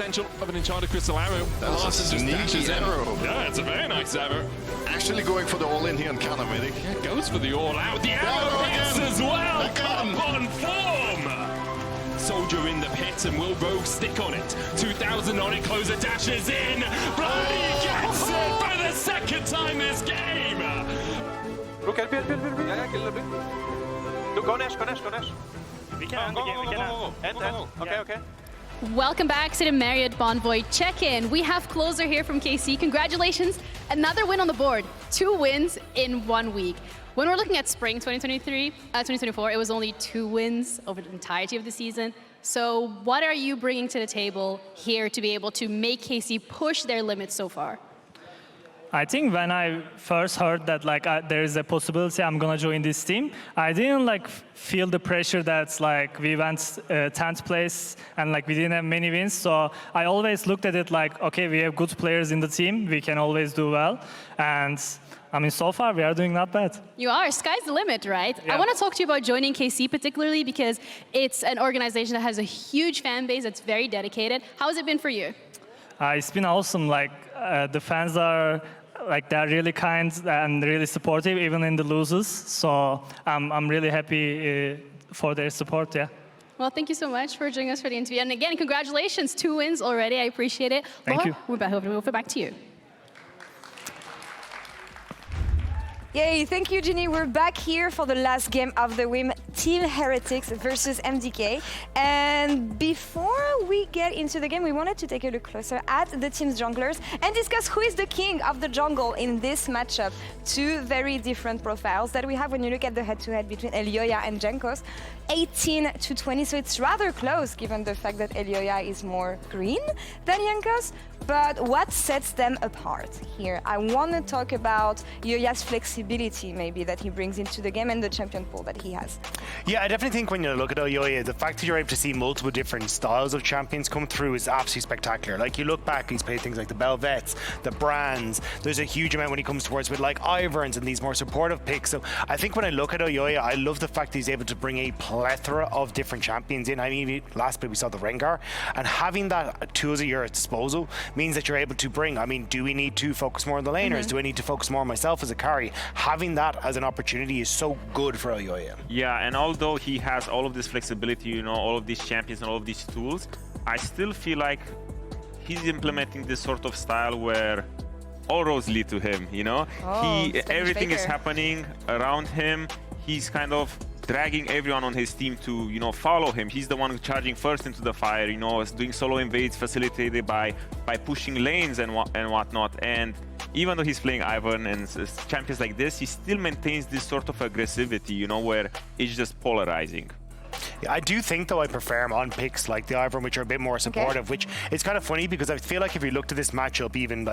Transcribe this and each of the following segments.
potential of an Enchanted Crystal Arrow. That's a sneaky arrow. Yeah, it's a very nice arrow. Actually going for the all-in here on counter medic. Yeah, goes for the all-out. The arrow hits as well. Again. Up on form. Soldier in the pit, and will Rogue stick on it? 2,000 on it, closer dashes in. Bloody gets it for the second time this game. Look at it, yeah, kill a bit. Look, go Nash. We can End. Okay. Welcome back to the Marriott Bonvoy check-in. We have Closer here from KC. Congratulations, another win on the board. 2 wins in 1 week. When we're looking at spring 2024, it was only 2 wins over the entirety of the season. So what are you bringing to the table here to be able to make KC push their limits so far? I think when I first heard that there is a possibility I'm gonna join this team, I didn't feel the pressure that's we went 10th place and we didn't have many wins. So I always looked at it okay, we have good players in the team, we can always do well. And I mean, so far we are doing not bad. You are. Sky's the limit, right? Yeah. I want to talk to you about joining KC particularly because it's an organization that has a huge fan base that's very dedicated. How has it been for you? It's been awesome. The fans are they're really kind and really supportive, even in the losses. So I'm really happy for their support. Yeah. Well, thank you so much for joining us for the interview. And again, congratulations, 2 wins already. I appreciate it. Thank you. We'll back to you. Yay, thank you, Ginny. We're back here for the last game of the WIM, Team Heretics versus MDK. And before we get into the game, we wanted to take a look closer at the team's junglers and discuss who is the king of the jungle in this matchup. 2 very different profiles that we have when you look at the head-to-head between Elyoya and Jankos. 18-20, so it's rather close given the fact that Elyoya is more green than Jankos. But what sets them apart here? I want to talk about Elyoya's flexibility, maybe, that he brings into the game and the champion pool that he has. Yeah, I definitely think when you look at Elyoya, the fact that you're able to see multiple different styles of champions come through is absolutely spectacular. You look back, he's played things like the Belvets, the Brands. There's a huge amount when he comes towards with Iverns and these more supportive picks. So I think when I look at Elyoya, I love the fact that he's able to bring a plethora of different champions in. I mean, last bit we saw the Rengar, and having that tools at your disposal means that you're able to bring, I mean, do we need to focus more on the laners? Do I need to focus more on myself as a carry? Having that as an opportunity is so good for Elyoya. Yeah, and although he has all of this flexibility, all of these champions and all of these tools, I still feel like he's implementing this sort of style where all roads lead to him, everything is happening around him. He's kind of dragging everyone on his team to, follow him. He's the one charging first into the fire, doing solo invades facilitated by pushing lanes and whatnot. And even though he's playing Ivern and champions like this, he still maintains this sort of aggressivity, where it's just polarizing. Yeah, I do think, though, I prefer him on picks like the Ivern, which are a bit more supportive, which is kind of funny because I feel like if you looked at this matchup even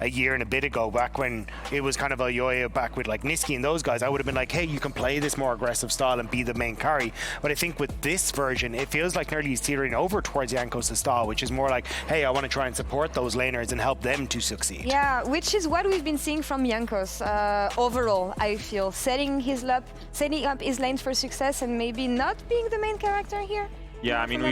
a year and a bit ago, back when it was kind of Elyoya back with Niski and those guys, I would have been like, hey, you can play this more aggressive style and be the main carry. But I think with this version, it feels like nearly he's teetering over towards Jankos' style, which is more like, hey, I want to try and support those laners and help them to succeed. Yeah, which is what we've been seeing from Jankos overall, I feel. Setting up his lanes for success and maybe not being the main character here. Yeah, I mean,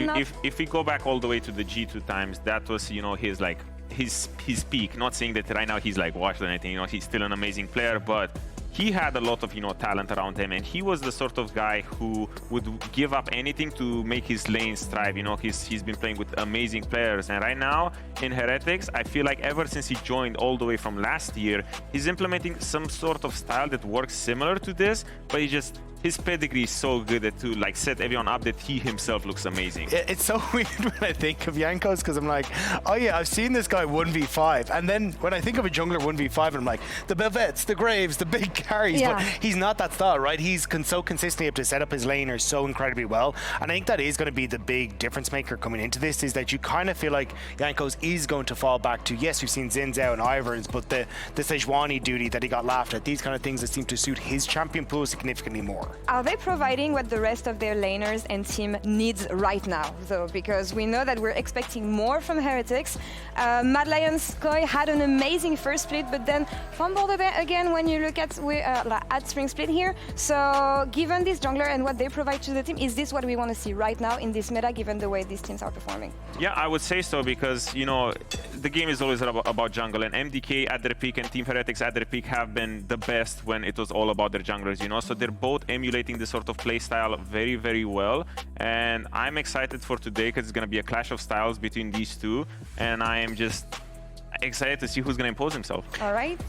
if we go back all the way to the G2 times, that was, his peak. Not saying that right now he's washed or anything, he's still an amazing player, but he had a lot of, talent around him, and he was the sort of guy who would give up anything to make his lanes thrive. He's been playing with amazing players, and right now in Heretics, I feel like ever since he joined all the way from last year, he's implementing some sort of style that works similar to this, but his pedigree is so good that to set everyone up that he himself looks amazing. It's so weird when I think of Jankos because I'm like, oh yeah, I've seen this guy 1v5, and then when I think of a jungler 1v5, I'm like, the Belvets, the Graves, the big carries, but he's not that style, right? He's so consistently able to set up his laners so incredibly well, and I think that is going to be the big difference maker coming into this, is that you kind of feel like Jankos is going to fall back to, yes, we've seen Xin Zhao and Iverns, but the Sejuani duty that he got laughed at, these kind of things that seem to suit his champion pool significantly more. are they providing what the rest of their laners and team needs right now, though? Because we know that we're expecting more from Heretics. Mad Lions Koi had an amazing first split, but then fumbled a bit again when you look at Spring Split here. So given this jungler and what they provide to the team, is this what we want to see right now in this meta, given the way these teams are performing? Yeah, I would say so, because, you know, the game is always about jungle, and MDK at their peak and Team Heretics at their peak have been the best when it was all about their junglers, you know? So they're both emulating this sort of play style very, very well. And I'm excited for today because it's going to be a clash of styles between these two. And I am just excited to see who's going to impose himself. All right.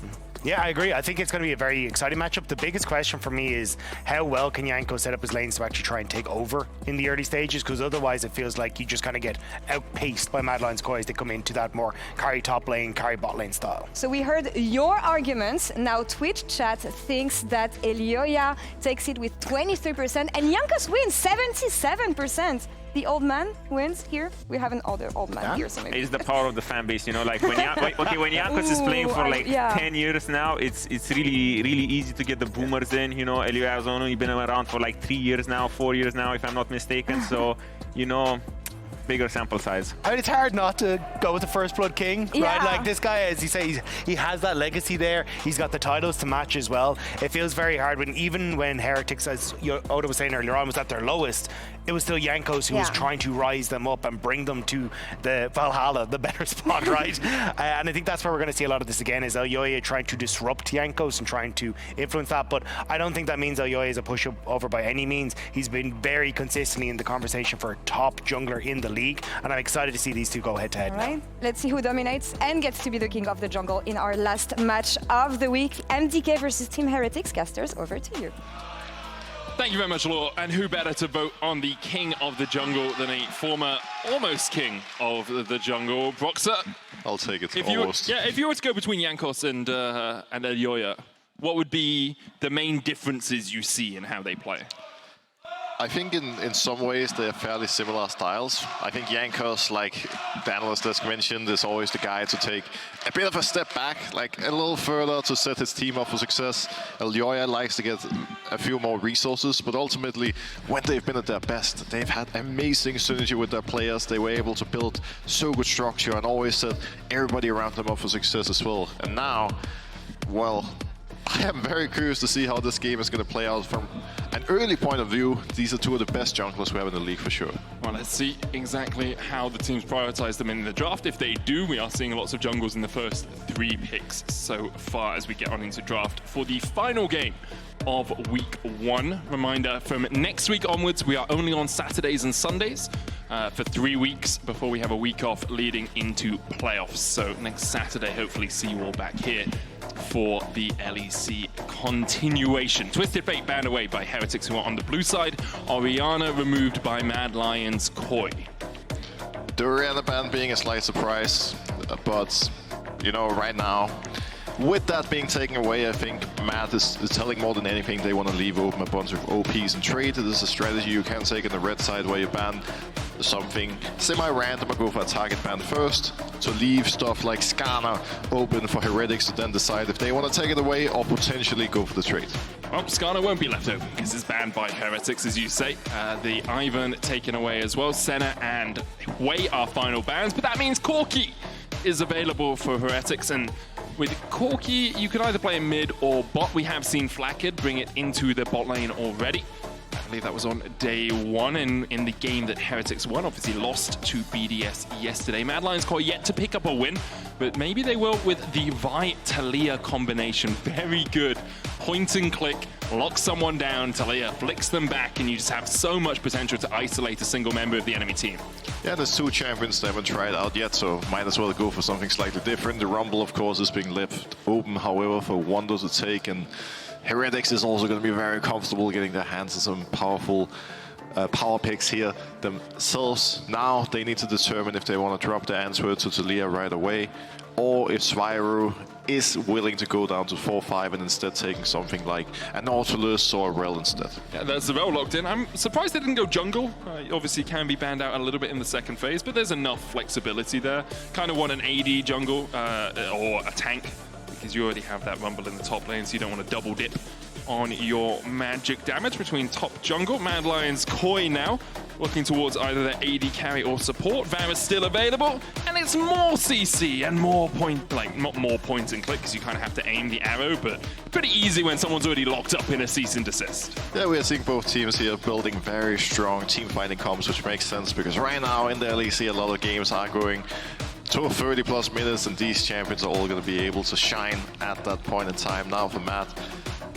Yeah, I agree. I think it's going to be a very exciting matchup. The biggest question for me is how well can Jankos set up his lanes to actually try and take over in the early stages, because otherwise it feels like you just kind of get outpaced by Mad Lions Koi as they come into that more carry top lane, carry bot lane style. So we heard your arguments. Now Twitch chat thinks that Elyoya takes it with 23% and Jankos wins 77%. The old man wins here. We have an older old man here. So maybe it's the power of the fan base, you know. Like when when Jankos is playing for like 10 years now, it's really easy to get the boomers in. You know, Elyoya has only been around for like 3 years now, 4 years now, if I'm not mistaken. So, you know, bigger sample size. I mean, it's hard not to go with the First Blood King, right? Like this guy, as you say, he has that legacy there. He's got the titles to match as well. It feels very hard when, even when Heretics, as Oda was saying earlier on, was at their lowest, it was still Jankos who was trying to rise them up and bring them to the Valhalla, the better spot, right? And I think that's where we're going to see a lot of this again, is Elyoya trying to disrupt Jankos and trying to influence that. But I don't think that means Elyoya is a pushover by any means. He's been very consistently in the conversation for a top jungler in the league, and I'm excited to see these two go head-to-head now. Let's see who dominates and gets to be the king of the jungle in our last match of the week. MDK versus Team Heretics. Casters, over to you. Thank you very much, Laure. And who better to vote on the king of the jungle than a former almost king of the jungle, Broxah? I'll take it, almost. If you were to go between Jankos and Elyoya, what would be the main differences you see in how they play? I think in some ways they're fairly similar styles. I think Jankos, like the Analyst has mentioned, is always the guy to take a bit of a step back, like a little further to set his team up for success. Elyoya likes to get a few more resources, but ultimately, when they've been at their best, they've had amazing synergy with their players. They were able to build so good structure and always set everybody around them up for success as well. And now, well, I am very curious to see how this game is going to play out from an early point of view. These are two of the best junglers we have in the league for sure. Well, let's see exactly how the teams prioritize them in the draft. If they do, we are seeing lots of jungles in the first 3 picks so far as we get on into draft for the final game of week 1. Reminder, from next week onwards, we are only on Saturdays and Sundays for 3 weeks before we have a week off leading into playoffs. So next Saturday, hopefully see you all back here for the LEC continuation. Twisted Fate banned away by Heretics, who are on the blue side. Orianna removed by Mad Lions Koi. The Orianna ban being a slight surprise, but you know, right now, with that being taken away, I think Mad is telling more than anything they want to leave open a bunch of OPs and trade. This is a strategy you can take in the red side where you ban something semi-random or go for a target ban first, to leave stuff like Skarner open for Heretics to then decide if they want to take it away or potentially go for the trade. Well, Skarner won't be left open because it's banned by Heretics, as you say. The Ivan taken away as well. Senna and Wei are final bans, but that means Corki is available for Heretics, and with Corki, you can either play in mid or bot. We have seen Flakked bring it into the bot lane already. I believe that was on day 1 in the game that Heretics won. Obviously lost to BDS yesterday. Mad Lions Koi yet to pick up a win, but maybe they will with the Vi Taliyah combination. Very good. Point and click, lock someone down, Taliyah flicks them back, and you just have so much potential to isolate a single member of the enemy team. Yeah, there's 2 champions they haven't tried out yet, so might as well go for something slightly different. The Rumble, of course, is being left open, however, for Wunder to take, and Heretics is also going to be very comfortable getting their hands on some powerful power picks here themselves. Now they need to determine if they want to drop the answer to Taliyah right away, or if Zwyroo is willing to go down to 4-5 and instead taking something like a Nautilus or a Rel instead. Yeah, that's the Rel locked in. I'm surprised they didn't go jungle. Obviously can be banned out a little bit in the second phase, but there's enough flexibility there. Kind of want an AD jungle or a tank, because you already have that Rumble in the top lane, so you don't want to double dip on your magic damage between top jungle. Mad Lions Koi now looking towards either their AD carry or support. Varus still available, and it's more CC and more point, like not more point and click because you kind of have to aim the arrow, but pretty easy when someone's already locked up in a cease and desist. Yeah, we are seeing both teams here building very strong team fighting comps, which makes sense because right now in the LEC a lot of games are going to 30+ minutes, and these champions are all going to be able to shine at that point in time. Now for Matt,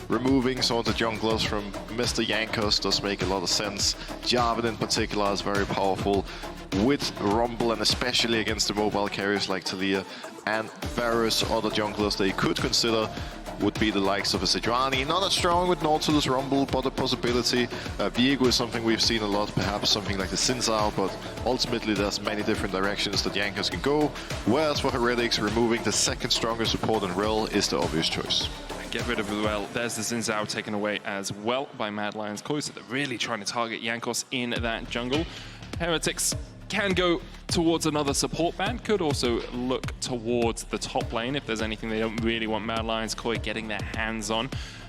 removing some of the junglers from Mr. Jankos does make a lot of sense. Jarvan in particular is very powerful with Rumble, and especially against the mobile carriers like Taliyah and Varus. Other junglers they could consider would be the likes of a Sejuani. Not as strong with Nautilus Rumble, but a possibility. Viego is something we've seen a lot, perhaps something like the Sinzao, but ultimately there's many different directions that Jankos can go. Whereas for Heretics, removing the second strongest support in Rel is the obvious choice. Get rid of it well. There's the Sinzao taken away as well by Mad Lions Koi, so they're really trying to target Jankos in that jungle. Heretics can go towards another support ban, could also look towards the top lane if there's anything they don't really want Mad Lions Koi getting their hands on.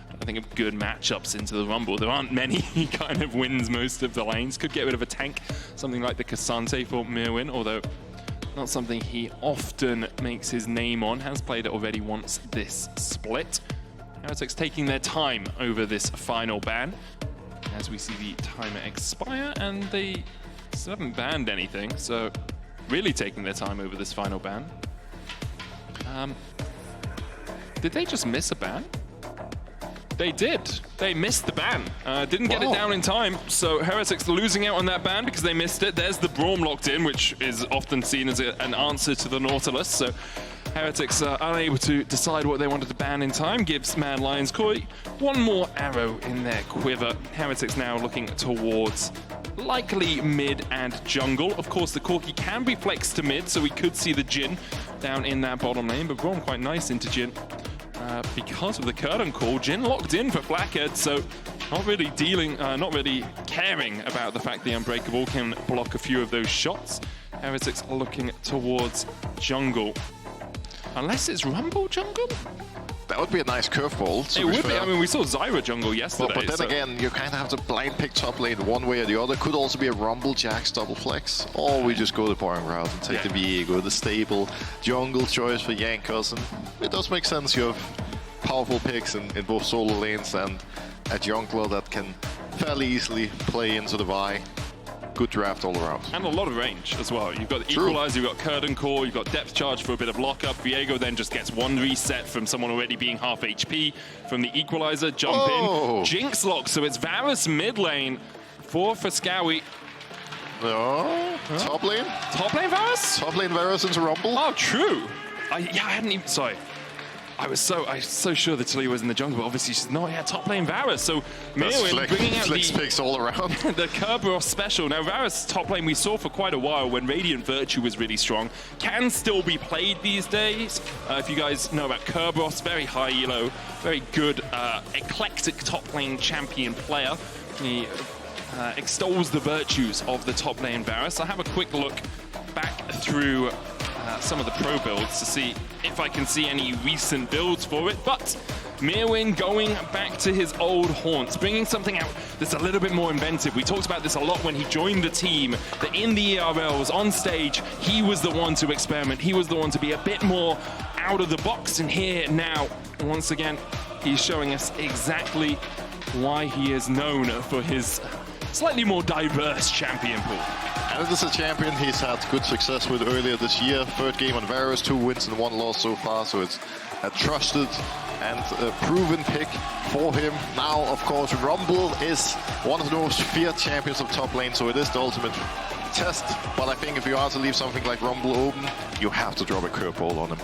I think of good matchups into the Rumble. There aren't many. He kind of wins most of the lanes. Could get rid of a tank, something like the Cassante for Myrwn, although not something he often makes his name on. Has played it already once this split. Heretics taking their time over this final ban as we see the timer expire, and they still haven't banned anything, so really taking their time over this final ban. Did they just miss a ban? They did. They missed the ban. Didn't get it down in time, so Heretics losing out on that ban because they missed it. There's the Braum locked in, which is often seen as an answer to the Nautilus, so Heretics are unable to decide what they wanted to ban in time. Gives Mad Lions Koi one more arrow in their quiver. Heretics now looking towards likely mid and jungle. Of course, the Corki can be flexed to mid, so we could see the Jhin down in that bottom lane, but Braum quite nice into Jhin. Because of the curtain call, Jhin locked in for Flakked, so not really caring about the fact the Unbreakable can block a few of those shots. Heretics are looking towards jungle. Unless it's Rumble jungle? That would be a nice curveball. It would be. I mean, we saw Zwyroo jungle yesterday. But then again, you kind of have to blind pick top lane one way or the other. Could also be a Rumble Jax double flex. Or we just go the boring route and take the Viego, the stable jungle choice for Jankos. And it does make sense. You have powerful picks in both solo lanes and a jungler that can fairly easily play into the Vi. Good draft all around. And a lot of range as well. You've got the Equalizer, you've got Curtain Core, you've got Depth Charge for a bit of lockup. Viego then just gets one reset from someone already being half HP from the Equalizer. Jump in. Jinx lock, so it's Varus mid lane for Fresskowy. No. Top lane? Top lane Varus? Top lane Varus into Rumble. Oh, true. I hadn't even... Sorry. I was so sure that Taliyah was in the jungle, but obviously she's not. Yeah, top lane Varus. So Myrwn bringing out the picks all around. The Kerberos special. Now Varus top lane we saw for quite a while when Radiant Virtue was really strong. Can still be played these days. If you guys know about Kerberos, very high elo, very good eclectic top lane champion player. He extols the virtues of the top lane Varus. I'll have a quick look back through some of the pro builds to see if I can see any recent builds for it, but Myrwn going back to his old haunts, bringing something out that's a little bit more inventive. We talked about this a lot when he joined the team, that in the ERLs, on stage, he was the one to experiment, he was the one to be a bit more out of the box, and here now, once again, he's showing us exactly why he is known for his slightly more diverse champion pool. And this is a champion he's had good success with earlier this year. Third game on Varus, 2 wins and 1 loss so far, so it's a trusted and a proven pick for him. Now, of course, Rumble is one of the most feared champions of top lane, so it is the ultimate test. But I think if you are to leave something like Rumble open, you have to drop a curveball on him.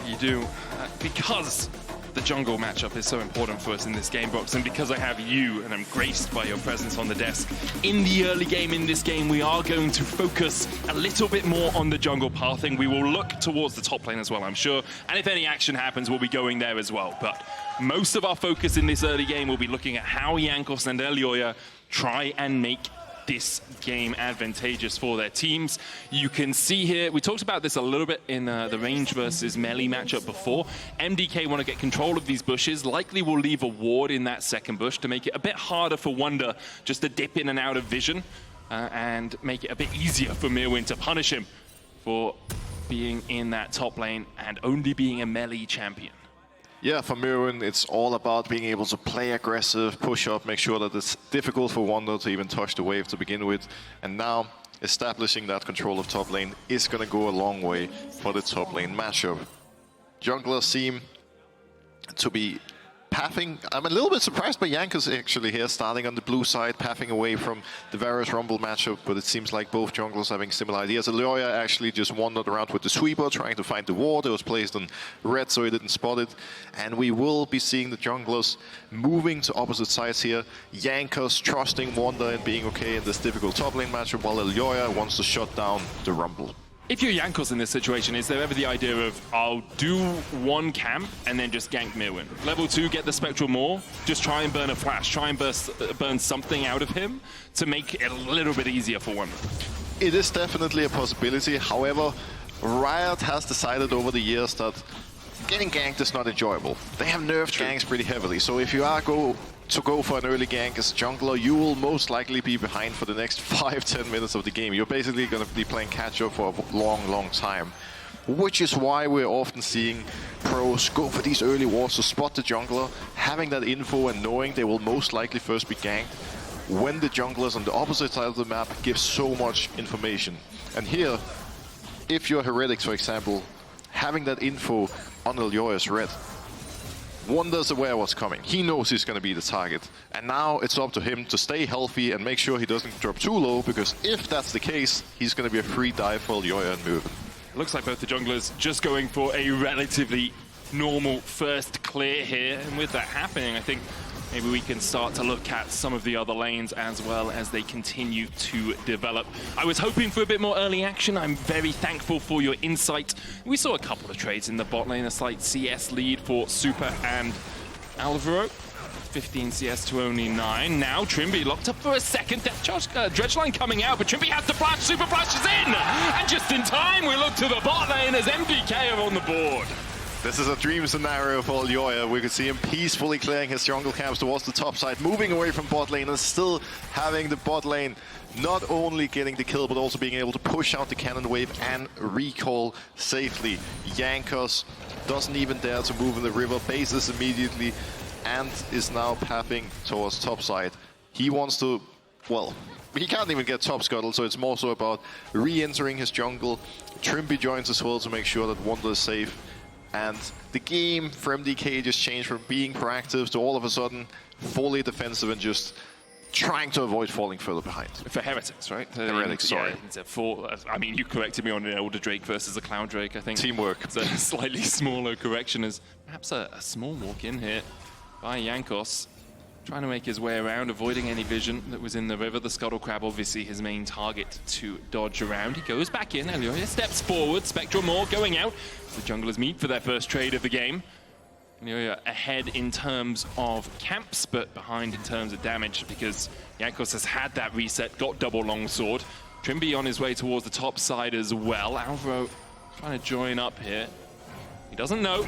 You do, because the jungle matchup is so important for us in this game, Brox, and because I have you and I'm graced by your presence on the desk in the early game in this game, we are going to focus a little bit more on the jungle pathing. We will look towards the top lane as well, I'm sure, and if any action happens, we'll be going there as well. But most of our focus in this early game will be looking at how Jankos and Elyoya try and make this game advantageous for their teams. You can see here, we talked about this a little bit in the range versus melee matchup before. MDK want to get control of these bushes, likely will leave a ward in that second bush to make it a bit harder for Wunder just to dip in and out of vision and make it a bit easier for Myrwn to punish him for being in that top lane and only being a melee champion. Yeah, for Myrwn, it's all about being able to play aggressive, push up, make sure that it's difficult for Wunder to even touch the wave to begin with. And now, establishing that control of top lane is going to go a long way for the top lane matchup. Junglers seem to be pathing. I'm a little bit surprised by Jankos actually here, starting on the blue side, pathing away from the Varus Rumble matchup, but it seems like both junglers having similar ideas. Elyoya actually just wandered around with the sweeper, trying to find the ward. It was placed on red, so he didn't spot it. And we will be seeing the junglers moving to opposite sides here. Jankos trusting Wunder and being okay in this difficult top lane matchup, while Elyoya wants to shut down the Rumble. If you're Jankos in this situation, is there ever the idea of, I'll do one camp and then just gank Myrwn? Level 2, get the Spectral Maw, just try and burn a flash, try and burn something out of him to make it a little bit easier for Wunder. It is definitely a possibility. However, Riot has decided over the years that getting ganked is not enjoyable. They have nerfed ganks pretty heavily, so if you are go for an early gank as a jungler, you will most likely be behind for the next 5-10 minutes of the game. You're basically going to be playing catch-up for a long time. Which is why we're often seeing pros go for these early wards to spot the jungler, having that info and knowing they will most likely first be ganked, when the junglers on the opposite side of the map give so much information. And here, if you're Heretics, for example, having that info on Elyoya's red, Wunder's aware what's coming. He knows he's going to be the target. And now it's up to him to stay healthy and make sure he doesn't drop too low, because if that's the case, he's going to be a free dive for Elyoya and Myrwn. Looks like both the junglers just going for a relatively normal first clear here. And with that happening, I think maybe we can start to look at some of the other lanes as well as they continue to develop. I was hoping for a bit more early action. I'm very thankful for your insight. We saw a couple of trades in the bot lane, a slight CS lead for Supa and Alvaro. 15 CS to only 9. Now Trymbi locked up for a second. Death Charge Dredgeline coming out, but Trymbi has to flash. Super flashes in! And just in time, we look to the bot lane as MDK are on the board. This is a dream scenario for Elyoya. We could see him peacefully clearing his jungle camps towards the top side, moving away from bot lane and still having the bot lane not only getting the kill, but also being able to push out the cannon wave and recall safely. Jankos doesn't even dare to move in the river, bases immediately, and is now pathing towards top side. He wants to, well, he can't even get top scuttle, so it's more so about re-entering his jungle. Trymbi joins as well to make sure that Wunder is safe. And the game for MDK just changed from being proactive to all of a sudden fully defensive and just trying to avoid falling further behind. For Heretics, right? Heretics, sorry. Yeah, I mean, you corrected me on an Elder Drake versus a Cloud Drake, I think. Teamwork. It's a slightly smaller correction as perhaps a small walk in here by Jankos. Trying to make his way around, avoiding any vision that was in the river. The Scuttle Crab, obviously his main target to dodge around. He goes back in, Elyoya steps forward, Spectral Maw going out. The junglers meet for their first trade of the game. Elyoya ahead in terms of camps, but behind in terms of damage because Jankos has had that reset, got double longsword. Trymbi on his way towards the top side as well. Alvaro trying to join up here. He doesn't know.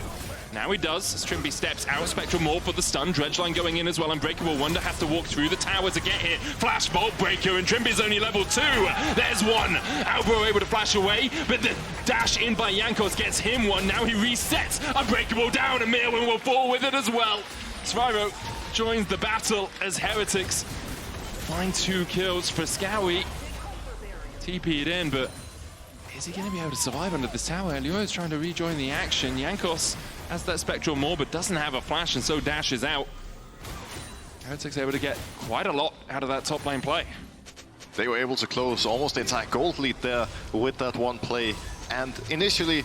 Now he does, as Trymbi steps out. Spectral Maw for the stun. Dredgeline going in as well. Unbreakable Wunder has to walk through the tower to get here. Flash Vault Breaker, and Trymbi's only level 2. There's one. Alvaro able to flash away, but the dash in by Jankos gets him one. Now he resets. Unbreakable down, and Myrwn will fall with it as well. Zwyroo joins the battle as Heretics find 2 kills. Fresskowy TP'd in, but is he going to be able to survive under this tower? Elyoya's trying to rejoin the action. Jankos has that Spectral Maw, but doesn't have a flash, and so dashes out. Heretics able to get quite a lot out of that top lane play. They were able to close almost the entire gold lead there with that one play. And initially,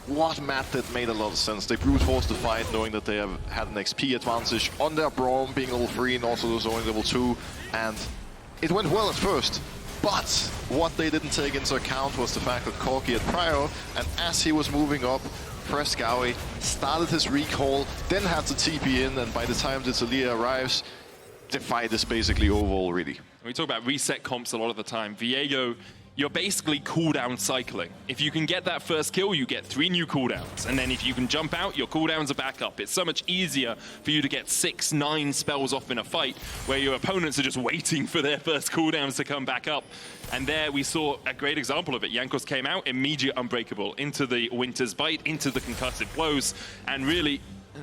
what Matt did made a lot of sense. They brute forced the fight, knowing that they have had an XP advantage on their Braum being level 3 and also those only level 2. And it went well at first. But what they didn't take into account was the fact that Corki had prior, and as he was moving up, Fresskowy started his recall, then had to TP in, and by the time the Taliyah arrives, the fight is basically over already. We talk about reset comps a lot of the time. Viego, you're basically cooldown cycling. If you can get that first kill, you get 3 new cooldowns. And then if you can jump out, your cooldowns are back up. It's so much easier for you to get 6, 9 spells off in a fight where your opponents are just waiting for their first cooldowns to come back up. And there we saw a great example of it. Jankos came out, immediate unbreakable, into the Winter's Bite, into the concussive blows, and really,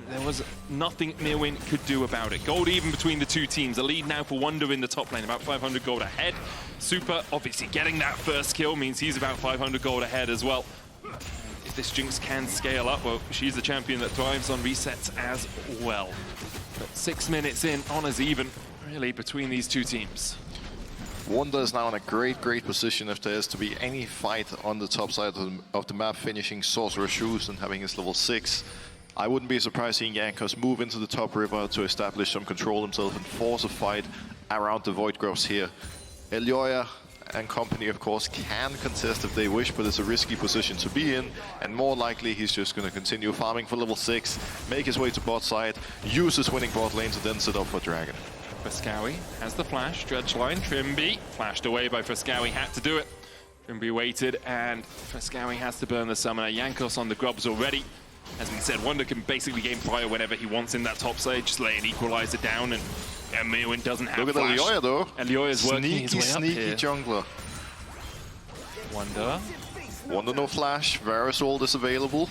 there was nothing Myrwn could do about it. Gold even between the two teams. A lead now for Wunder in the top lane, about 500 gold ahead. Supa, obviously getting that first kill means he's about 500 gold ahead as well. If this Jinx can scale up, well, she's the champion that thrives on resets as well. But 6 minutes in, honors even, really, between these two teams. Wunder is now in a great position if there is to be any fight on the top side of the map, finishing Sorcerer Shoes and having his level 6. I wouldn't be surprised seeing Jankos move into the top river to establish some control himself and force a fight around the Void Groves here. Elyoya and company, of course, can contest if they wish, but it's a risky position to be in, and more likely he's just going to continue farming for level 6, make his way to bot side, use his winning bot lane to then set up for Dragon. Fresskowy has the flash, dredge line, Trymbi flashed away by Fresskowy, had to do it. Trymbi waited, and Fresskowy has to burn the summoner. Jankos on the grubs already. As we said, Wunder can basically game fire whenever he wants in that top side, just lay an equalizer down, and Myrwn doesn't have Look at flash. Elyoya though. Elyoya's working his way up sneaky here. jungler. Wunder no flash, Varus ult is available.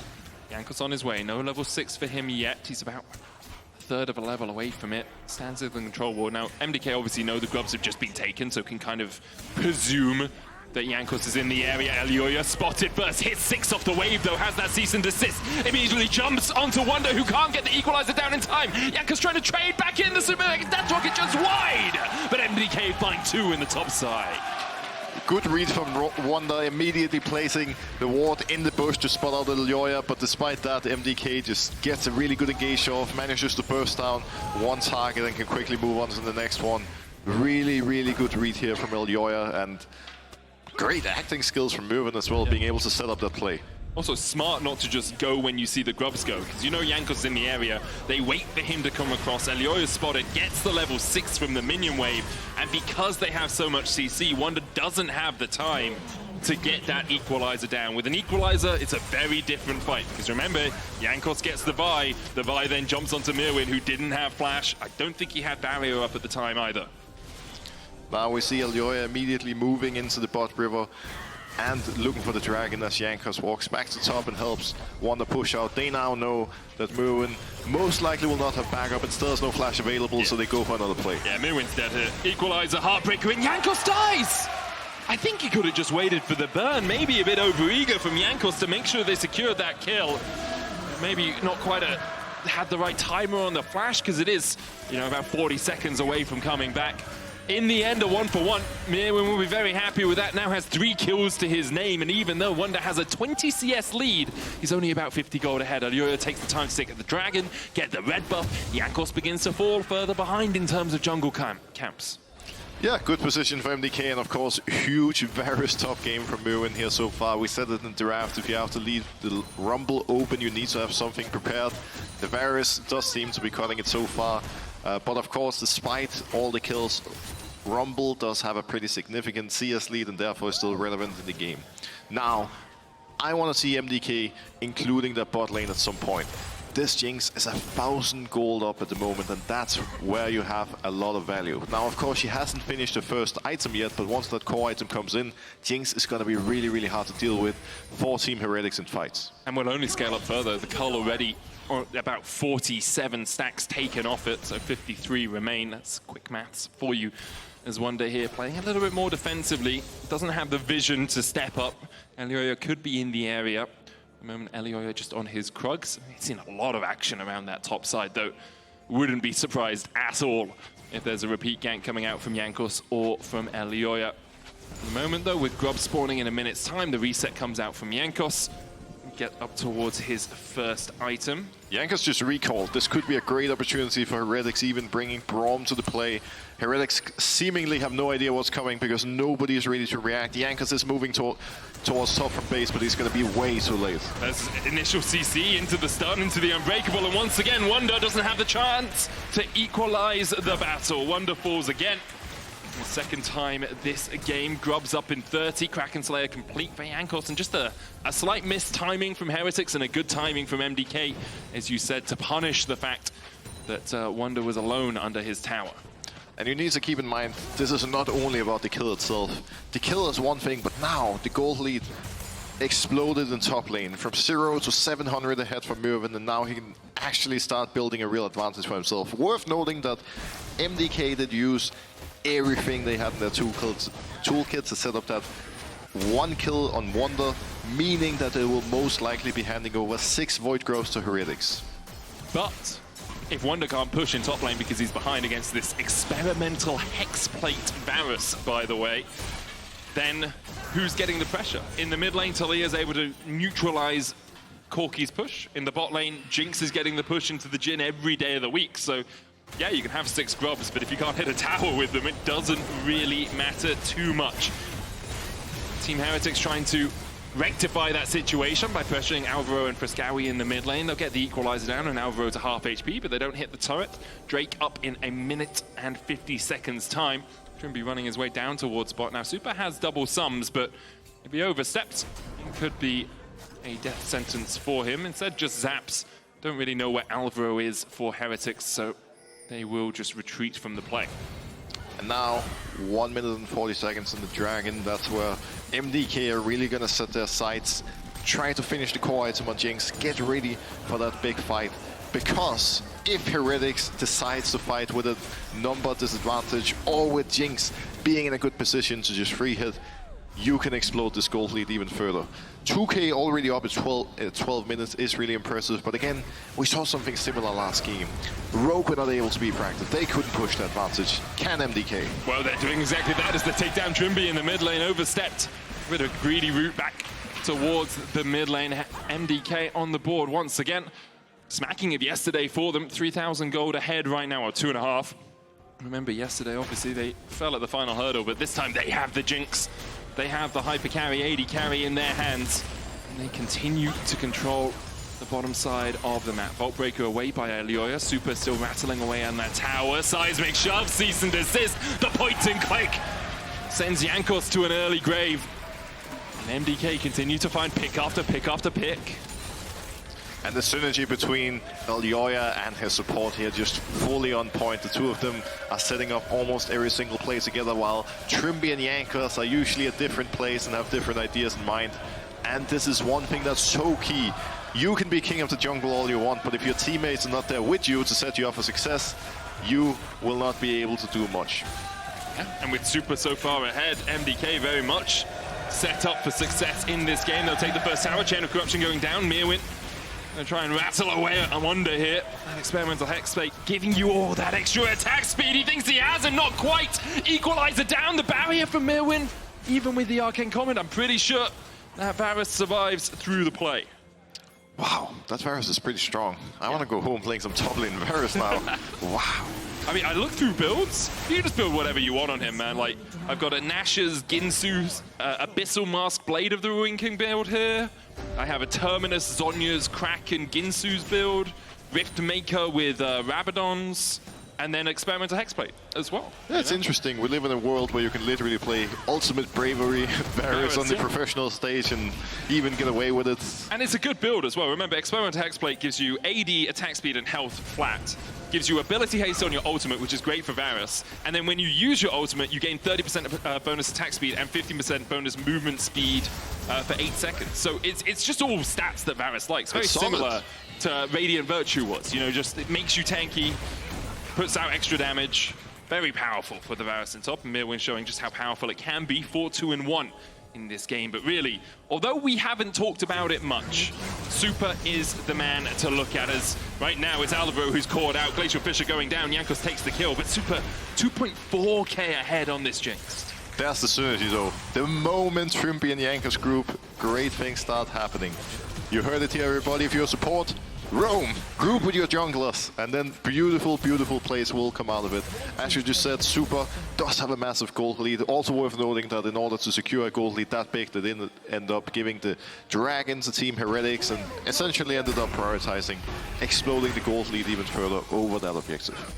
Jankos on his way, no level 6 for him yet. He's about a third of a level away from it. Stands in the control ward. Now, MDK obviously know the grubs have just been taken, so can kind of presume that Jankos is in the area. Elyoya spotted first, hits 6 off the wave though, has that cease and desist. Immediately jumps onto Wunder, who can't get the equalizer down in time. Jankos trying to trade back in, the that rocket just wide! But MDK find 2 in the top side. Good read from Wunder, immediately placing the ward in the bush to spot out Elyoya, but despite that, MDK just gets a really good engage off, manages to burst down one target and can quickly move on to the next one. Really good read here from Elyoya, and great acting skills from Myrwn as well, being able to set up that play. Also smart not to just go when you see the grubs go, because you know Jankos in the area. They wait for him to come across. Elyoya spotted, gets the level 6 from the minion wave, and because they have so much CC, Wunder doesn't have the time to get that equalizer down. With an equalizer, it's a very different fight, because remember, Jankos gets the Vi then jumps onto Myrwn, who didn't have flash. I don't think he had barrier up at the time either. Now we see Elyoya immediately moving into the bot river and looking for the dragon as Jankos walks back to top and helps Wunder push out. They now know that Myrwn most likely will not have backup and still has no flash available, so they go for another play. Yeah, Myrwn's dead here. Equalizer, heartbreaker, and Jankos dies! I think he could have just waited for the burn. Maybe a bit overeager from Jankos to make sure they secured that kill. Maybe not quite had the right timer on the flash, because it is, you know, about 40 seconds away from coming back. In the end, a 1-for-1. Myrwn will be very happy with that. Now has 3 kills to his name, and even though Wunder has a 20 CS lead, he's only about 50 gold ahead. Elyoya takes the time to take the dragon, get the red buff. Jankos begins to fall further behind in terms of jungle camps. Yeah, good position for MDK, and of course, huge Varus top game from Myrwn here so far. We said it in the draft, if you have to leave the Rumble open, you need to have something prepared. The Varus does seem to be cutting it so far. But of course, despite all the kills, Rumble does have a pretty significant CS lead and therefore is still relevant in the game. Now, I want to see MDK including that bot lane at some point. This Jinx is 1,000 gold up at the moment, and that's where you have a lot of value. Now, of course, she hasn't finished the first item yet, but once that core item comes in, Jinx is going to be really hard to deal with for Team Heretics in fights. And we'll only scale up further. The cull already, or about 47 stacks taken off it, so 53 remain. That's quick maths for you. As Wunder here playing a little bit more defensively, doesn't have the vision to step up. Elyoya could be in the area. At the moment, Elyoya just on his Krugs. He's seen a lot of action around that top side, though. Wouldn't be surprised at all if there's a repeat gank coming out from Jankos or from Elyoya. At the moment, though, with Grub spawning in a minute's time, the reset comes out from Jankos. Get up towards his first item. Jankos just recalled. This could be a great opportunity for Heretics, even bringing Braum to the play. Heretics seemingly have no idea what's coming because nobody is ready to react. Jankos is moving towards top from base, but he's going to be way too late. There's initial CC into the stun, into the Unbreakable, and once again, Wunder doesn't have the chance to equalize the battle. Wunder falls again. The second time this game. Grub's up in 30. Kraken Slayer complete for Jankos, and just a slight mistiming from Heretics and a good timing from MDK, as you said, to punish the fact that Wunder was alone under his tower. And you need to keep in mind, this is not only about the kill itself. The kill is one thing, but now the gold lead exploded in top lane. From 0 to 700 ahead for Myrwn, and now he can actually start building a real advantage for himself. Worth noting that MDK did use everything they had in their toolkit to set up that one kill on Wunder, meaning that they will most likely be handing over 6 Void Growths to Heretics. But if Wunder can't push in top lane because he's behind against this experimental Hexplate Varus, by the way, then who's getting the pressure? In the mid lane, Taliyah is able to neutralize Corki's push. In the bot lane, Jinx is getting the push into the Jhin every day of the week. So yeah, you can have 6 grubs, but if you can't hit a tower with them, it doesn't really matter too much. Team Heretics trying to rectify that situation by pressuring Alvaro and Fresskowy in the mid lane. They'll get the equalizer down and Alvaro to half HP, but they don't hit the turret. Drake up in 1 minute and 50 seconds time. Trymbi running his way down towards bot. Now Supa has double sums, but if he oversteps, it could be a death sentence for him. Instead, just zaps. Don't really know where Alvaro is for Heretics, so they will just retreat from the play. And now, 1 minute and 40 seconds in the Dragon. That's where MDK are really gonna set their sights, try to finish the core item on Jinx, get ready for that big fight. Because if Heretics decides to fight with a number disadvantage or with Jinx being in a good position to just free hit, you can explode this gold lead even further. 2K already up at 12 minutes is really impressive, but again, we saw something similar last game. Rogue were not able to be proactive. They couldn't push the advantage. Can MDK? Well, they're doing exactly that as they take down Trymbi in the mid lane, overstepped with a greedy route back towards the mid lane. MDK on the board once again. Smacking it yesterday for them, 3,000 gold ahead right now, or 2.5. Remember yesterday, obviously, they fell at the final hurdle, but this time they have the Jinx. They have the hyper carry, AD carry in their hands, and they continue to control the bottom side of the map. Vault Breaker away by Elyoya. Supa still rattling away on that tower. Seismic shove, cease and desist. The point and click sends Jankos to an early grave. And MDK continue to find pick after pick after pick. And the synergy between Elyoya and his support here just fully on point. The two of them are setting up almost every single play together, while Trymbi and Jankos are usually at different plays and have different ideas in mind. And this is one thing that's so key. You can be king of the jungle all you want, but if your teammates are not there with you to set you up for success, you will not be able to do much. And with Supa so far ahead, MDK very much set up for success in this game. They'll take the first tower, Chain of Corruption going down. Myrwn gonna try and rattle away at Wunder here. An experimental Hexplate giving you all that extra attack speed. He thinks he has, and not quite. Equalizer down, the barrier from Myrwn. Even with the Arcane Comment, I'm pretty sure that Varus survives through the play. Wow, that Varus is pretty strong. I want to go home playing some top lane Varus now. Wow. I mean, I look through builds. You just build whatever you want on him, man. Like, I've got a Nash's, Ginsu's, Abyssal Mask, Blade of the Ruin King build here. I have a Terminus, Zhonya's, Kraken, Ginsu's build. Rift Maker with Rabadon's, and then Experimental Hexplate as well. Yeah, it's interesting. We live in a world where you can literally play Ultimate Bravery Varus on the professional stage and even get away with it. And it's a good build as well. Remember, Experimental Hexplate gives you AD, attack speed, and health flat. Gives you ability haste on your ultimate, which is great for Varus. And then when you use your ultimate, you gain 30% bonus attack speed and 15% bonus movement speed for 8 seconds. So it's just all stats that Varus likes. Very similar to Radiant Virtue was. You know, just it makes you tanky, puts out extra damage. Very powerful for the Varus in top. And Myrwn showing just how powerful it can be for 2-in-1 in this game. But really, although we haven't talked about it much, Supa is the man to look at. As right now it's Alvaro who's caught out. Glacial Fissure going down. Jankos takes the kill, but Supa 2.4k ahead on this Jinx. There's the synergy though. The moment Trymbi and Jankos group, great things start happening. You heard it here, everybody. If you're support, roam, group with your junglers, and then beautiful, beautiful plays will come out of it. As you just said, Supa does have a massive gold lead. Also worth noting that in order to secure a gold lead that big, they didn't end up giving the Dragons a team Heretics, and essentially ended up prioritizing exploding the gold lead even further over that objective.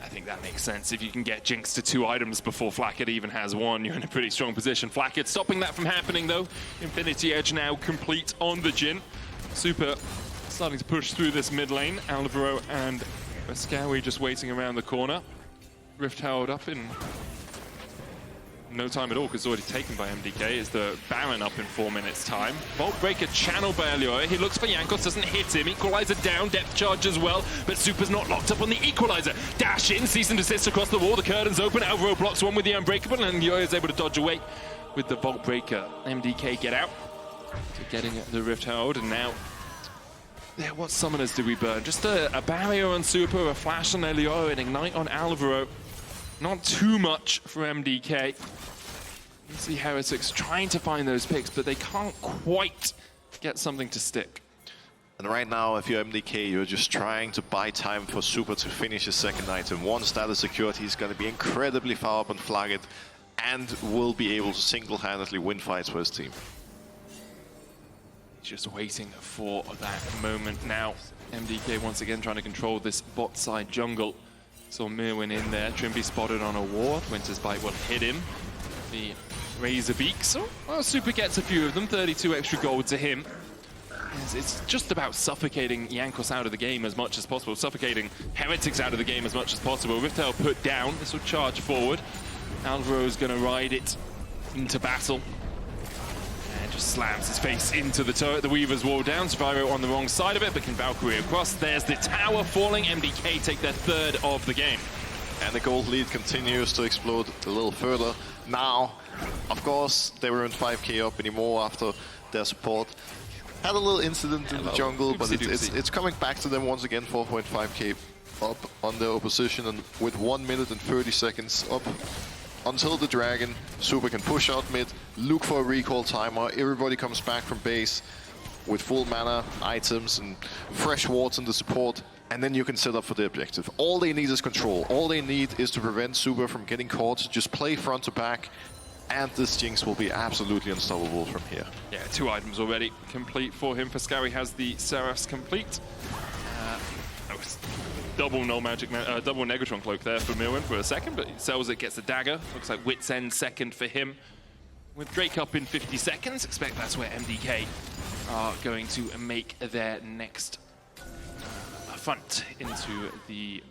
And think that makes sense. If you can get Jinx to 2 items before Flakked even has 1, you're in a pretty strong position. Flakked stopping that from happening though. Infinity Edge now complete on the Jhin. Supa starting to push through this mid lane. Alvaro and Fresskowy just waiting around the corner. Rift held up in no time at all because it's already taken by MDK. Is the Baron up in 4 minutes time. Vault Breaker channeled by Elyoya. He looks for Jankos, doesn't hit him. Equalizer down, depth charge as well, but Supa's not locked up on the Equalizer. Dash in, cease and desist across the wall. The curtains open. Alvaro blocks one with the Unbreakable, and Elyoya is able to dodge away with the Vault Breaker. MDK get out. So getting the Rift held, and now what summoners do we burn? Just a barrier on Supa, a flash on Elyoya, and ignite on Alvaro. Not too much for MDK. You see Heretics trying to find those picks, but they can't quite get something to stick. And right now, if you're MDK, you're just trying to buy time for Supa to finish his second item. Once that is secured, he's going to be incredibly far up on Flakked and will be able to single-handedly win fights for his team. Just waiting for that moment now. MDK once again trying to control this bot side jungle. Saw Myrwn in there. Trymbi spotted on a ward. Winter's Bite will hit him. The Razor Beak. So well, Supa gets a few of them. 32 extra gold to him. It's just about suffocating Jankos out of the game as much as possible. Suffocating Heretics out of the game as much as possible. Riftail put down. This will charge forward. Alvaro's going to ride it into battle. And just slams his face into the turret. The Weaver's wall down. Zwyroo on the wrong side of it, but can Valkyrie across. There's the tower falling. MDK take their 3rd of the game. And the gold lead continues to explode a little further. Now, of course, they weren't 5k up anymore after their support. Had a little incident in the jungle, but it's coming back to them once again. 4.5k up on their opposition, and with 1 minute and 30 seconds up until the dragon, Supa can push out mid, look for a recall timer. Everybody comes back from base with full mana, items, and fresh wards in the support. And then you can set up for the objective. All they need is control. All they need is to prevent Supa from getting caught. Just play front to back, and this Jinx will be absolutely unstoppable from here. Yeah, 2 items already complete for him. Fresskowy has the Seraphs complete. Double null magic, double Negatron cloak there for Myrwn for a second, but he sells it, gets a dagger. Looks like Wit's End second for him. With Drake up in 50 seconds, expect that's where MDK are going to make their next front into the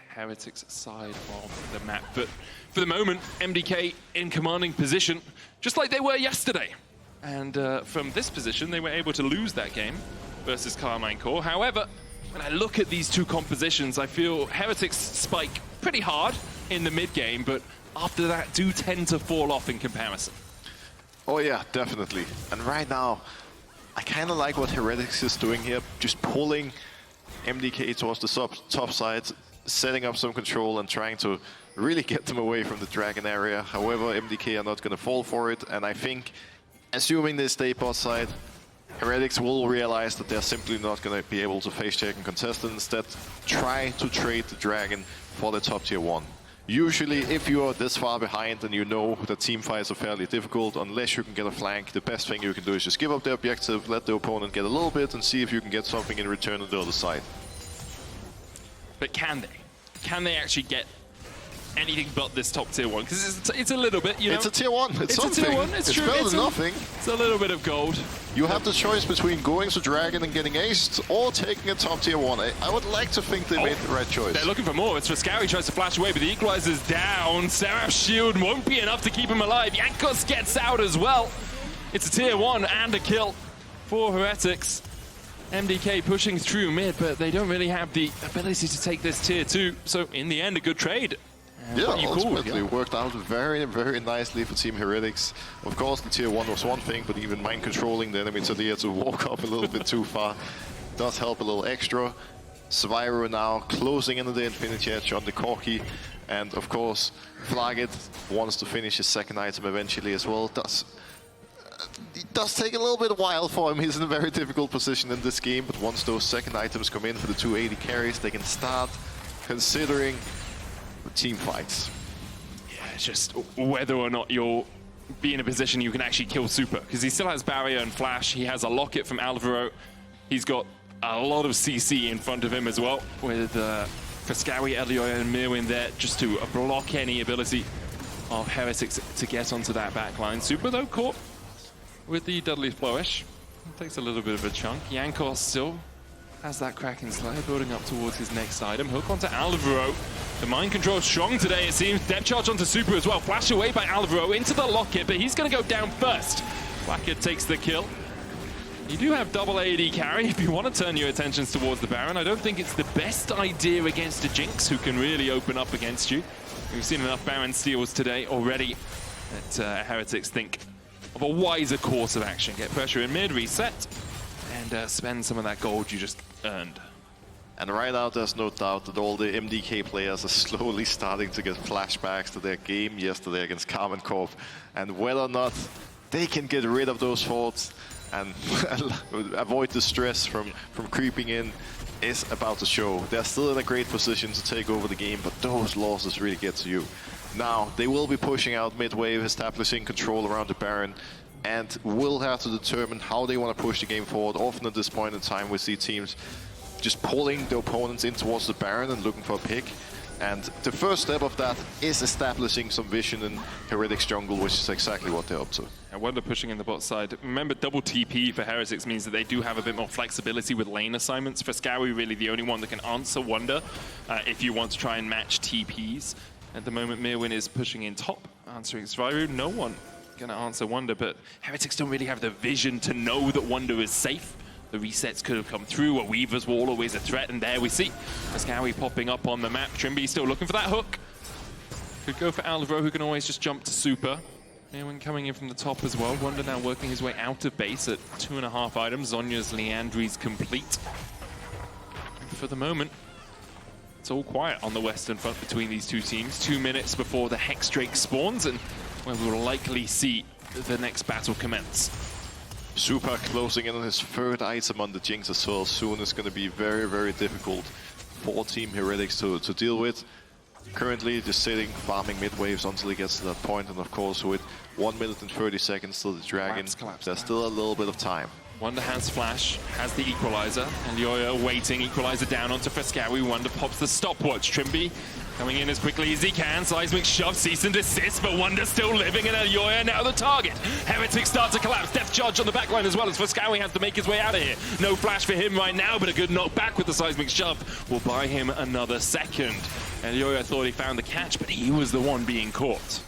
Heretics side of the map. But for the moment, MDK in commanding position, just like they were yesterday. And from this position, they were able to lose that game versus Carmine Core. However, when I look at these 2 compositions, I feel Heretics spike pretty hard in the mid game, but after that do tend to fall off in comparison. Oh yeah, definitely. And right now, I kind of like what Heretics is doing here, just pulling MDK towards the top side, setting up some control and trying to really get them away from the dragon area. However, MDK are not going to fall for it, and I think, assuming they stay bot side, Heretics will realize that they're simply not going to be able to face check and contest, and instead try to trade the dragon for the top tier 1. Usually, if you are this far behind and you know that team fights are fairly difficult, unless you can get a flank, the best thing you can do is just give up the objective, let the opponent get a little bit, and see if you can get something in return on the other side. But can they? Can they actually get anything but this top tier 1? Because it's a little bit, you know. It's a tier 1. It's something. A tier 1. It's true. Better than nothing. It's a little bit of gold. You have the choice between going to dragon and getting aced, or taking a top tier 1. I would like to think they made the right choice. They're looking for more. It's Fresskowy tries to flash away, but the Equalizer's down. Seraph's shield won't be enough to keep him alive. Jankos gets out as well. It's a tier 1 and a kill for Heretics. MDK pushing through mid, but they don't really have the ability to take this tier 2. So in the end, a good trade. Yeah, ultimately worked out very, very nicely for Team Heretics. Of course, the tier 1 was one thing, but even mind controlling the enemy Taliyah to walk up a little bit too far does help a little extra. Zwyroo now closing into the Infinity Edge on the Corki, and of course, Flakked wants to finish his second item eventually as well. It does take a little bit of while for him. He's in a very difficult position in this game, but once those second items come in for the 280 carries, they can start considering team fights. Yeah, it's just whether or not you'll be in a position you can actually kill Supa, because he still has barrier and flash. He has a locket from Alvaro. He's got a lot of CC in front of him as well, with Fresskowy, Elyoya, and Myrwn there just to block any ability of Heretics to get onto that backline. Supa, though, caught with the Deadly Flourish. Takes a little bit of a chunk. Jankos still has that Kraken Slayer building up towards his next item. Hook onto Alvaro. The mind control strong today, it seems. Depth charge onto Supa as well. Flash away by Alvaro into the locket, but he's going to go down first. Flakked takes the kill. You do have double AD carry if you want to turn your attentions towards the Baron. I don't think it's the best idea against a Jinx who can really open up against you. We've seen enough Baron steals today already that Heretics think of a wiser course of action. Get pressure in mid, reset, and spend some of that gold you just earned. And right now, there's no doubt that all the MDK players are slowly starting to get flashbacks to their game yesterday against Carmen Corp, and whether or not they can get rid of those thoughts and avoid the stress from creeping in is about to show. They're still in a great position to take over the game, but those losses really get to you. Now, they will be pushing out mid-wave, establishing control around the Baron, and will have to determine how they want to push the game forward. Often at this point in time, we see teams just pulling the opponents in towards the Baron and looking for a pick. And the first step of that is establishing some vision in Heretics jungle, which is exactly what they're up to. And Wunder pushing in the bot side. Remember, double TP for Heretics means that they do have a bit more flexibility with lane assignments. Fresskowy really the only one that can answer Wunder if you want to try and match TPs. At the moment, Myrwn is pushing in top, answering Zwyroo. No one going to answer Wunder, but Heretics don't really have the vision to know that Wunder is safe. The resets could have come through, a Weaver's Wall always a threat, and there we see Fresskowy popping up on the map. Trymbi still looking for that hook. Could go for Alvaro, who can always just jump to Supa. Myrwn coming in from the top as well. Wunder now working his way out of base at 2.5 items. Zhonya's Liandry's complete. And for the moment, it's all quiet on the western front between these two teams. 2 minutes before the Hex Drake spawns, and where we will likely see the next battle commence. Supa closing in on his third item on the Jinx as well. Soon is going to be very, very difficult for Team Heretics to deal with. Currently just sitting, farming mid waves until he gets to that point, and of course with 1 minute and 30 seconds till the Dragon, there's still a little bit of time. Wunder has flash, has the equalizer, and Elyoya waiting, equalizer down onto Fresskowy. Wunder pops the stopwatch. Trymbi coming in as quickly as he can. Seismic shove, cease and desist, but Wunder still living, and Elyoya now the target. Heretics start to collapse. Death charge on the backline as well as Fresskowy has to make his way out of here. No flash for him right now, but a good knockback with the seismic shove will buy him another second. Elyoya thought he found the catch, but he was the one being caught.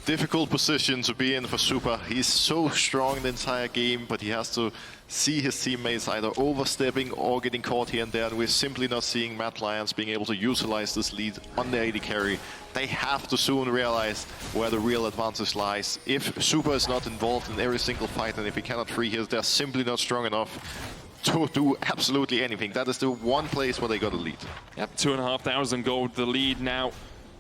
Difficult position to be in for Supa. He's so strong the entire game, but he has to see his teammates either overstepping or getting caught here and there, and we're simply not seeing Mad Lions being able to utilize this lead on the AD carry. They have to soon realize where the real advantage lies. If Supa is not involved in every single fight, and if he cannot free his, they're simply not strong enough to do absolutely anything. That is the one place where they got a lead. Yep, 2,500 gold, the lead now.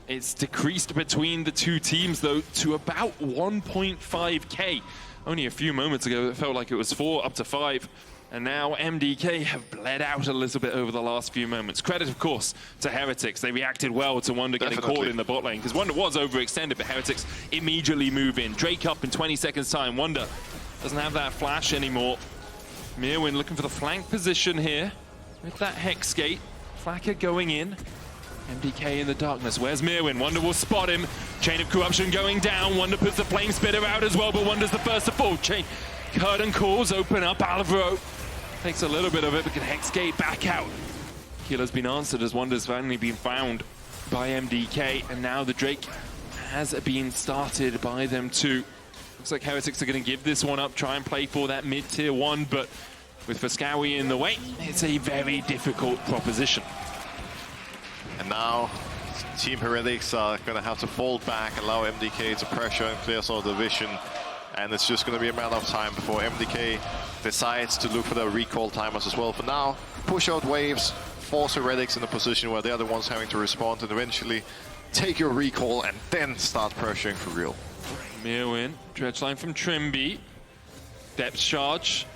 It's decreased between the two teams, though, to about 1.5k. Only a few moments ago, it felt like it was 4 up to 5. And now MDK have bled out a little bit over the last few moments. Credit, of course, to Heretics. They reacted well to Wunder getting caught in the bot lane, because Wunder was overextended, but Heretics immediately move in. Drake up in 20 seconds time. Wunder doesn't have that flash anymore. Myrwn looking for the flank position here with that Hex Gate. FLICKR going in. MDK in the darkness. Where's Myrwn? Wunder will spot him. Chain of Corruption going down. Wunder puts the Flame Spitter out as well, but Wunder's the first to fall. Chain Curtain calls open up. Alvaro takes a little bit of it, but can Hex Gate back out. Killer's been answered as Wunder's finally been found by MDK, and now the Drake has been started by them too. Looks like Heretics are going to give this one up, try and play for that mid-tier 1, but with Fresskowy in the way, it's a very difficult proposition. And now Team Heretics are going to have to fold back, allow MDK to pressure and clear some of the vision. And it's just going to be a matter of time before MDK decides to look for their recall timers as well. For now, push out waves, force Heretics in a position where they're the ones having to respond, and eventually take your recall and then start pressuring for real. Myrwn, dredge line from Trymbi. Depth charge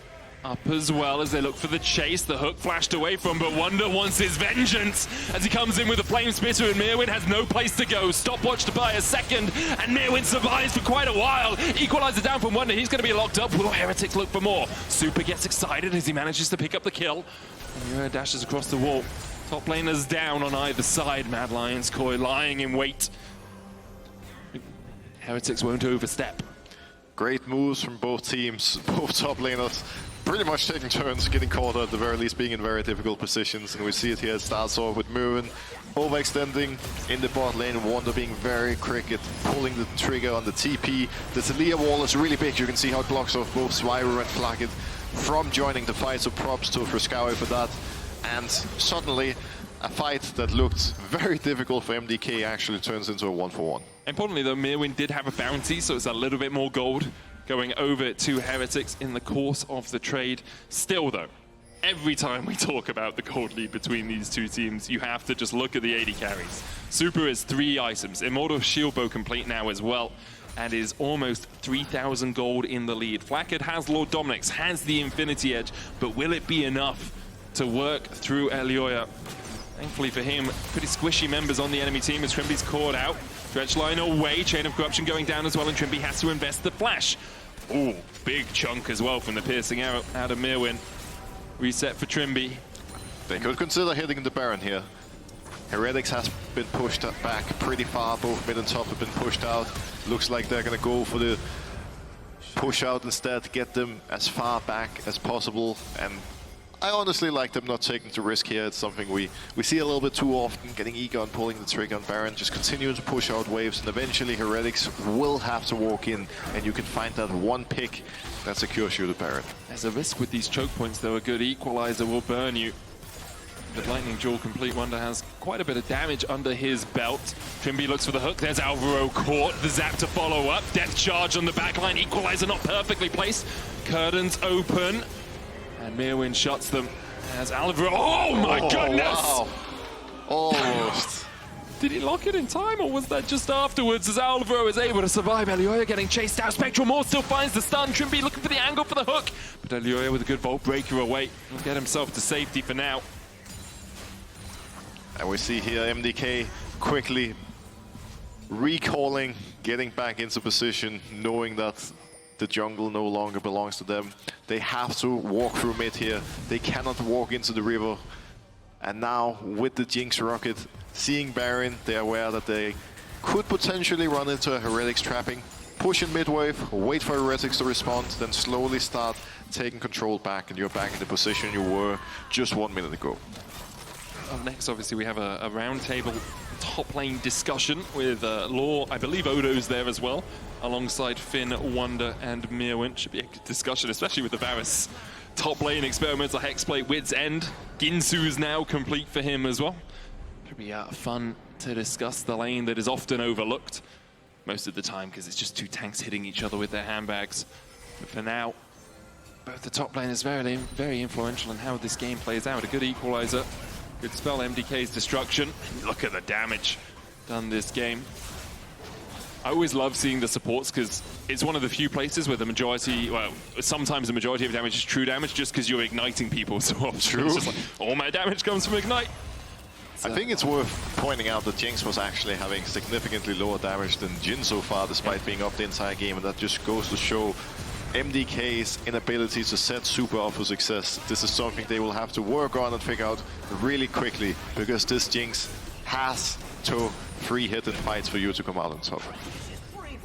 up as well as they look for the chase. The hook flashed away from, but Wunder wants his vengeance as he comes in with a Flame Spitter, and Myrwn has no place to go. Stopwatch to buy a second, and Myrwn survives for quite a while. Equalizer down from Wunder. He's going to be locked up. Will Heretics look for more? Supa gets excited as he manages to pick up the kill. Elyoya dashes across the wall. Top laners down on either side. Mad Lion's Koi lying in wait. Heretics won't overstep. Great moves from both teams, both top laners. Pretty much taking turns, getting caught at the very least, being in very difficult positions. And we see it here. It starts off with Myrwn overextending in the bot lane. Wunder being very quick at pulling the trigger on the TP. The Taliyah wall is really big. You can see how it blocks off both Zwyroo and Flakked from joining the fight. So props to Fresskowy for that. And suddenly, a fight that looked very difficult for MDK actually turns into a 1-for-1. Importantly though, Myrwn did have a bounty, so it's a little bit more gold going over to Heretics in the course of the trade. Still though, every time we talk about the gold lead between these two teams, you have to just look at the AD carries. Supa is 3 items, Immortal Shield Bow complete now as well, and is almost 3,000 gold in the lead. Flakked has Lord Dominic's, has the Infinity Edge, but will it be enough to work through Elyoya? Thankfully for him, pretty squishy members on the enemy team as Trymbi's caught out. Dredgeline away, Chain of Corruption going down as well, and Trymbi has to invest the flash. Ooh, big chunk as well from the piercing arrow out of Myrwn. Reset for Trymbi. They could consider hitting the Baron here. Heretics has been pushed back pretty far. Both mid and top have been pushed out. Looks like they're gonna go for the push out instead, get them as far back as possible. And I honestly like them not taking the risk here. It's something we see a little bit too often, getting eager on pulling the trigger on Baron, just continuing to push out waves, and eventually Heretics will have to walk in, and you can find that one pick that secures you the Baron. There's a risk with these choke points though. A good equalizer will burn you. But Lightning Jewel complete. Wunder has quite a bit of damage under his belt. Trymbi looks for the hook. There's Alvaro caught. The zap to follow up. Death charge on the backline. Equalizer not perfectly placed. Curtains open. And Myrwn shuts them as Alvaro. Oh my goodness! Wow. Almost. Did he lock it in time, or was that just afterwards as Alvaro is able to survive? Elyoya getting chased out. Spectral Maw still finds the stun. Trymbi looking for the angle for the hook. But Elyoya with a good Vault Breaker away. He'll get himself to safety for now. And we see here MDK quickly recalling, getting back into position, knowing that the jungle no longer belongs to them. They have to walk through mid here. They cannot walk into the river. And now with the Jinx rocket, seeing Baron, they're aware that they could potentially run into a Heretics trapping. Push in mid-wave, wait for Heretics to respond, then slowly start taking control back, and you're back in the position you were just 1 minute ago. Up next, obviously, we have a roundtable top lane discussion with Laure. I believe Odo's there as well, alongside Finn, Wunder, and Myrwn. Should be a good discussion, especially with the Varus top lane experimental Hexblade Wit's End. Ginsu is now complete for him as well. Should be fun to discuss the lane that is often overlooked most of the time because it's just two tanks hitting each other with their handbags. But for now, both the top lane is very, very influential in how this game plays out. A good equalizer. Good spell MDK's destruction. Look at the damage done this game. I always love seeing the supports because it's one of the few places where the majority, well, sometimes the majority of damage is true damage just because you're igniting people so often. True. It's just like, all my damage comes from Ignite. I think it's worth pointing out that Jinx was actually having significantly lower damage than Jhin so far, despite being up the entire game, and that just goes to show MDK's inability to set Supa up for success. This is something they will have to work on and figure out really quickly, because this Jinx has to free hit in fights for you to come out on top.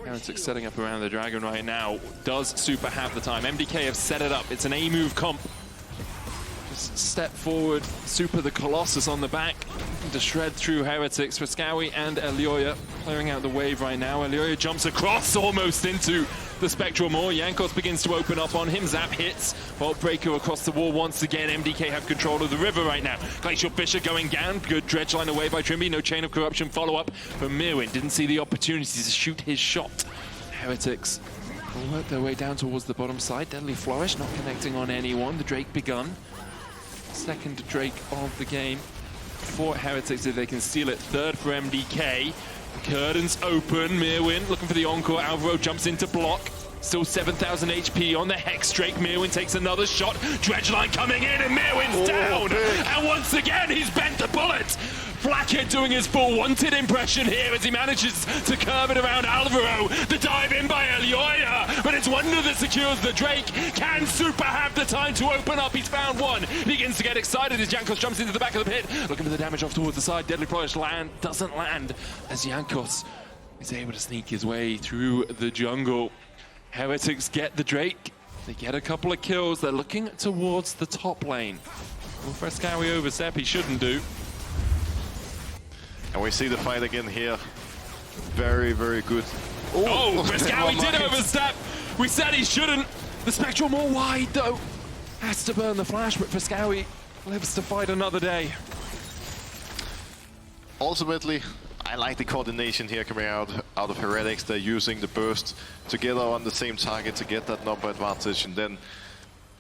Heretics setting up around the dragon right now. Does Supa have the time? MDK have set it up. It's an A-move comp. Just step forward. Supa the Colossus on the back to shred through Heretics. Fresskowy and Elyoya clearing out the wave right now. Elyoya jumps across almost into the Spectral Maw. Jankos begins to open up on him. Zap hits. Vault Breaker across the wall once again. MDK have control of the river right now. Glacial Fissure going down. Good dredge line away by Trymbi. No Chain of Corruption follow-up from Myrwn. Didn't see the opportunity to shoot his shot. Heretics will work their way down towards the bottom side. Deadly Flourish not connecting on anyone. The Drake begun. Second Drake of the game for Heretics if they can steal it. Third for MDK. Curtains open. Myrwn looking for the encore. Alvaro jumps into block. Still 7,000 HP on the Hex Drake. Myrwn takes another shot. Dredgeline coming in and Myrwn's down. Big. And once again, he's bent the bullet. Flakked doing his full wanted impression here as he manages to curve it around Alvaro. The dive in by Elyoya, but it's Wunder that secures the Drake. Can Supa have the time to open up? He's found one. Begins to get excited as Jankos jumps into the back of the pit, looking for the damage off towards the side. Deadly Flourish doesn't land as Jankos is able to sneak his way through the jungle. Heretics get the Drake. They get a couple of kills. They're looking towards the top lane. Will Fresskowy overstep? He shouldn't do. And we see the fight again here. Very, very good. Oh, Fresskowy did overstep. We said he shouldn't. The Spectral more wide though. Has to burn the flash, but Fresskowy lives to fight another day. Ultimately, I like the coordination here coming out of Heretics. They're using the burst together on the same target to get that number advantage, and then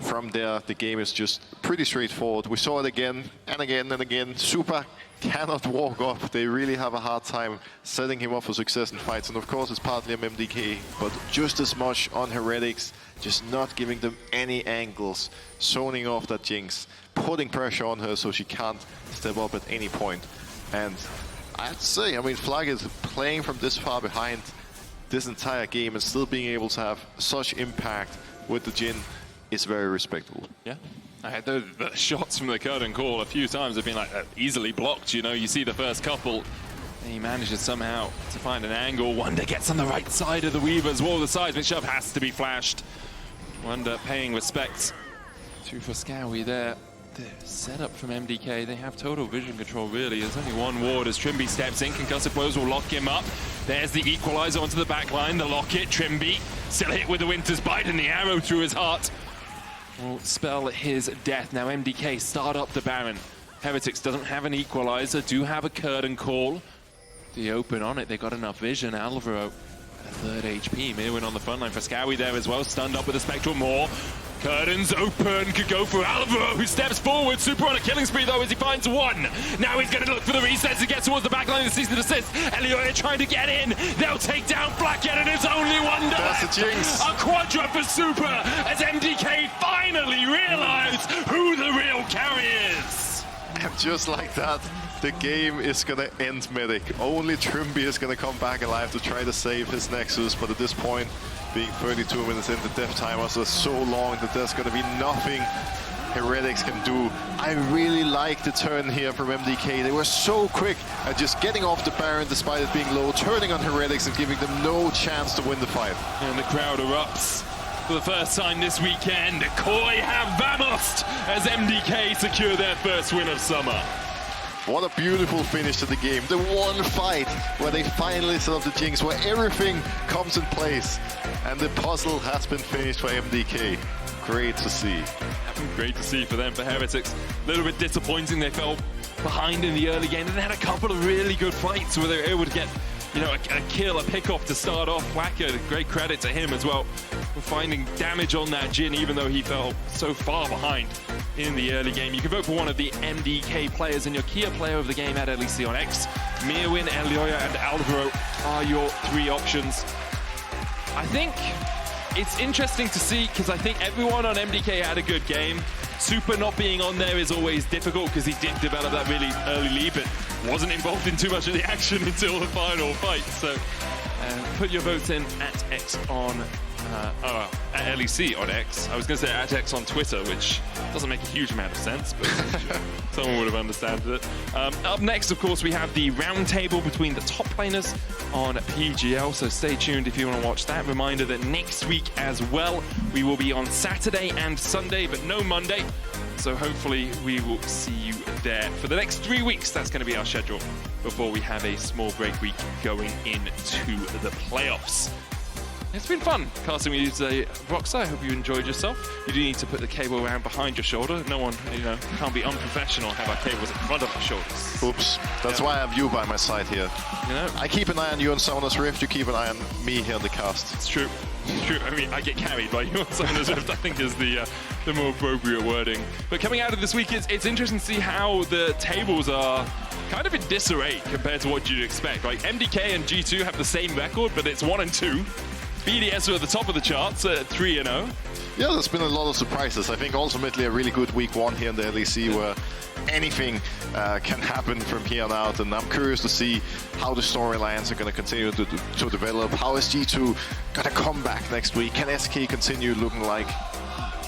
from there the game is just pretty straightforward. We saw it again and again and again. Supa cannot walk up. They really have a hard time setting him up for success in fights, and of course it's partly on MDK, but just as much on Heretics, just not giving them any angles, zoning off that Jinx, putting pressure on her so she can't step up at any point. And I have to say, I mean, FLICKR is playing from this far behind this entire game and still being able to have such impact with the Jhin is very respectable. Yeah. The shots from the curtain call a few times have been like easily blocked, you know. You see the first couple, and he manages somehow to find an angle. Wunder gets on the right side of the Weavers. Wall, the seismic shove has to be flashed. Wunder paying respect to Fresskowy there. The setup from MDK, they have total vision control really. There's only one ward as Trymbi steps in. Concussive blows will lock him up. There's the equalizer onto the back line. The locket, Trymbi still hit with the Winter's Bite, and the arrow through his heart will spell his death. Now MDK start up the Baron. Heretics doesn't have an equalizer, do have a curtain call. The open on it, they got enough vision. Alvaro at 3rd HP. Myrwn on the front line. Fresskowy there as well, stunned up with a Spectral Maw. Curtains open, could go for Alvaro, who steps forward. Supa on a killing spree though as he finds one. Now he's going to look for the resets to get towards the back line and sees the assist. Elyoya trying to get in. They'll take down Flakked, and it's only Wunder. That's a Jinx. A quadra for Supa as MDK finally realize who the real carry is. And just like that, the game is gonna end Medic. Only Trymbi is gonna come back alive to try to save his Nexus, but at this point, being 32 minutes in, the death timers are so long that there's gonna be nothing Heretics can do. I really like the turn here from MDK. They were so quick at just getting off the Baron despite it being low, turning on Heretics and giving them no chance to win the fight. And the crowd erupts for the first time this weekend. Koi have vamoosed as MDK secure their first win of summer. What a beautiful finish to the game. The one fight where they finally set up the Jinx, where everything comes in place. And the puzzle has been finished for MDK. Great to see. Great to see for them. For Heretics, a little bit disappointing. They fell behind in the early game. And they had a couple of really good fights where they were able to get, you know, a kill, a pick-off to start off. Flakked, great credit to him as well for finding damage on that Jhin, even though he fell so far behind in the early game. You can vote for one of the MDK players, and your key player of the game at LEC on X. Myrwn, Elyoya, and Alvaro are your 3 options. I think it's interesting to see, because I think everyone on MDK had a good game. Supa not being on there is always difficult because he did develop that really early lead, but wasn't involved in too much of the action until the final fight. So put your votes in at X on at LEC on X. I was going to say at X on Twitter, which doesn't make a huge amount of sense, but someone would have understood it. Up next, of course, we have the roundtable between the top laners on PGL, so stay tuned if you want to watch that. Reminder that next week as well, we will be on Saturday and Sunday, but no Monday. So hopefully we will see you there. For the next 3 weeks, that's going to be our schedule before we have a small break week going into the playoffs. It's been fun casting with you today, Broxah. I hope you enjoyed yourself. You do need to put the cable around behind your shoulder. No one, you know, can't be unprofessional and have our cables in front of our shoulders. Oops. That's why I have you by my side here. You know? I keep an eye on you on Summoner's Rift, you keep an eye on me here on the cast. It's true. It's true. I mean, I get carried by you on Summoner's Rift, I think is the more appropriate wording. But coming out of this week, it's interesting to see how the tables are kind of in disarray compared to what you'd expect. Like MDK and G2 have the same record, but it's 1 and 2. BDS are at the top of the charts at 3-0. Yeah, there's been a lot of surprises. I think ultimately a really good week 1 here in the LEC where anything can happen from here on out, and I'm curious to see how the storylines are going to continue to develop. How is G2 going to come back next week? Can SK continue looking like,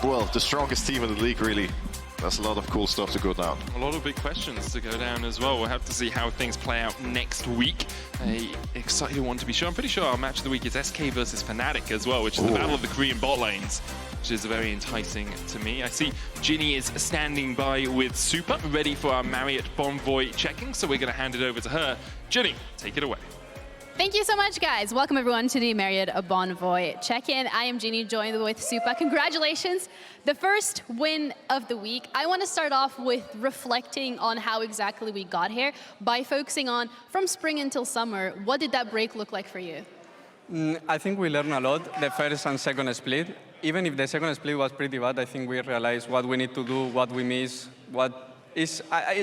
well, the strongest team in the league, really? There's a lot of cool stuff to go down. A lot of big questions to go down as well. We'll have to see how things play out next week. A exciting one to be sure. I'm pretty sure our match of the week is SK versus Fnatic as well, which is the battle of the Korean bot lanes, which is very enticing to me. I see Ginny is standing by with Supa, ready for our Marriott Bonvoy checking, so we're going to hand it over to her. Ginny, take it away. Thank you so much, guys. Welcome, everyone, to the Marriott Bonvoy check-in. I am Ginny, joined with Supa. Congratulations. The first win of the week. I want to start off with reflecting on how exactly we got here by focusing on, from spring until summer, what did that break look like for you? I think we learned a lot, the first and second split. Even if the second split was pretty bad, I think we realized what we need to do, what we miss, what is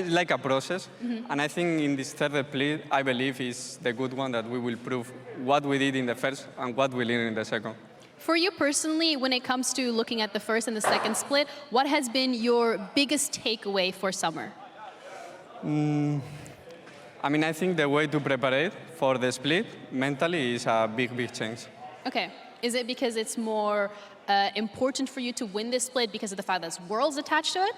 like a process. And I think in this third split, I believe is the good one that we will prove what we did in the first and what we learned in the second. For you personally, when it comes to looking at the first and the second split, what has been your biggest takeaway for summer? I mean, I think the way to prepare for the split mentally is a big, big change. Okay. Is it because it's more important for you to win this split because of the fact there's worlds attached to it?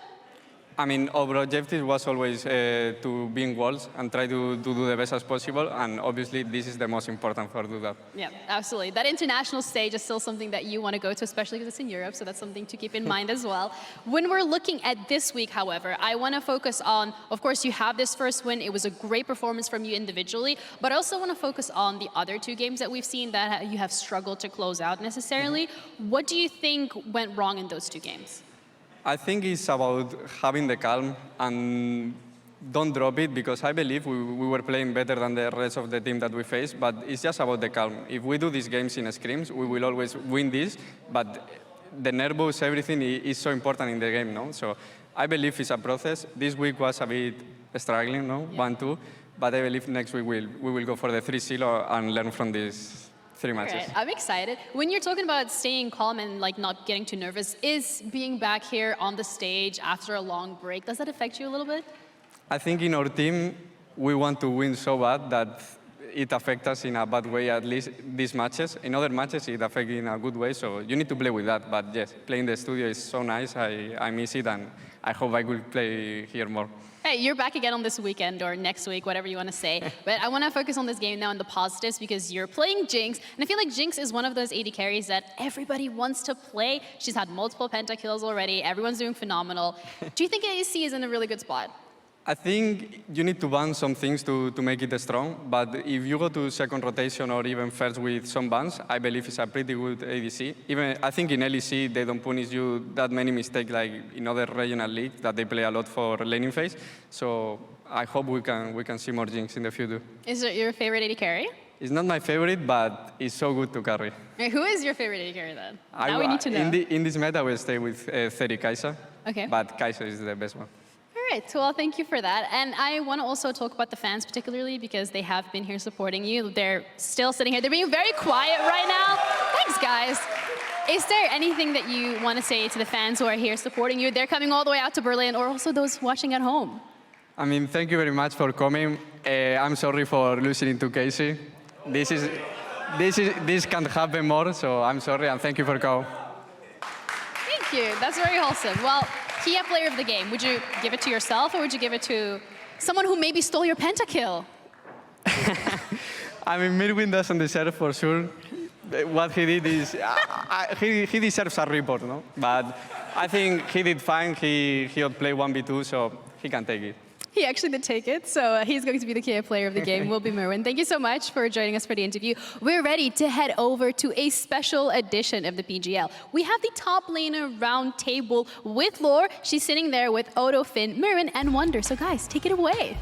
I mean, our objective was always to be in Worlds and try to do the best as possible, and obviously this is the most important for do that. Yeah, absolutely. That international stage is still something that you want to go to, especially because it's in Europe, so that's something to keep in mind as well. When we're looking at this week, however, I want to focus on, of course, you have this first win. It was a great performance from you individually, but I also want to focus on the other two games that we've seen that you have struggled to close out necessarily. What do you think went wrong in those two games? I think it's about having the calm and don't drop it, because I believe we were playing better than the rest of the team that we faced, but it's just about the calm. If we do these games in scrims, we will always win this, but the nervous, everything is so important in the game, no? So I believe it's a process. This week was a bit struggling, no? Yeah. 1-2, but I believe next week we will go for the 3-0 and learn from these 3 matches. Right. I'm excited. When you're talking about staying calm and like not getting too nervous, is being back here on the stage after a long break, does that affect you a little bit? I think in our team, we want to win so bad that it affects us in a bad way, at least these matches. In other matches, it affects in a good way, so you need to play with that. But yes, playing the studio is so nice. I miss it, and I hope I will play here more. Hey, you're back again on this weekend or next week, whatever you want to say. But I want to focus on this game now and the positives, because you're playing Jinx. And I feel like Jinx is one of those AD carries that everybody wants to play. She's had multiple pentakills already. Everyone's doing phenomenal. Do you think ADC is in a really good spot? I think you need to ban some things to make it strong, but if you go to second rotation or even first with some bans, I believe it's a pretty good ADC. Even I think in LEC they don't punish you that many mistakes like in other regional leagues that they play a lot for laning phase. So I hope we can see more Jinx in the future. Is it your favorite AD carry? It's not my favorite, but it's so good to carry. Who is your favorite AD carry then? Now we need to know. In this meta, I will stay with 30 Kai'Sa. Okay. But Kai'Sa is the best one. All right, well, thank you for that. And I want to also talk about the fans particularly, because they have been here supporting you. They're still sitting here. They're being very quiet right now. Thanks, guys. Is there anything that you want to say to the fans who are here supporting you? They're coming all the way out to Berlin, or also those watching at home. I mean, thank you very much for coming. I'm sorry for losing to Casey. This can't happen more, so I'm sorry, and thank you for coming. Thank you. That's very wholesome. Well, key player of the game, would you give it to yourself, or would you give it to someone who maybe stole your pentakill? I mean, Myrwn doesn't deserve for sure. What he did is, he deserves a report, no? But I think he did fine. He outplayed 1v2, so he can take it. He actually did take it, so he's going to be the key player of the game, will be Myrwn. Thank you so much for joining us for the interview. We're ready to head over to a special edition of the PGL. We have the top laner round table with Laure. She's sitting there with Odo, Finn, Myrwn, and Wunder. So guys, take it away.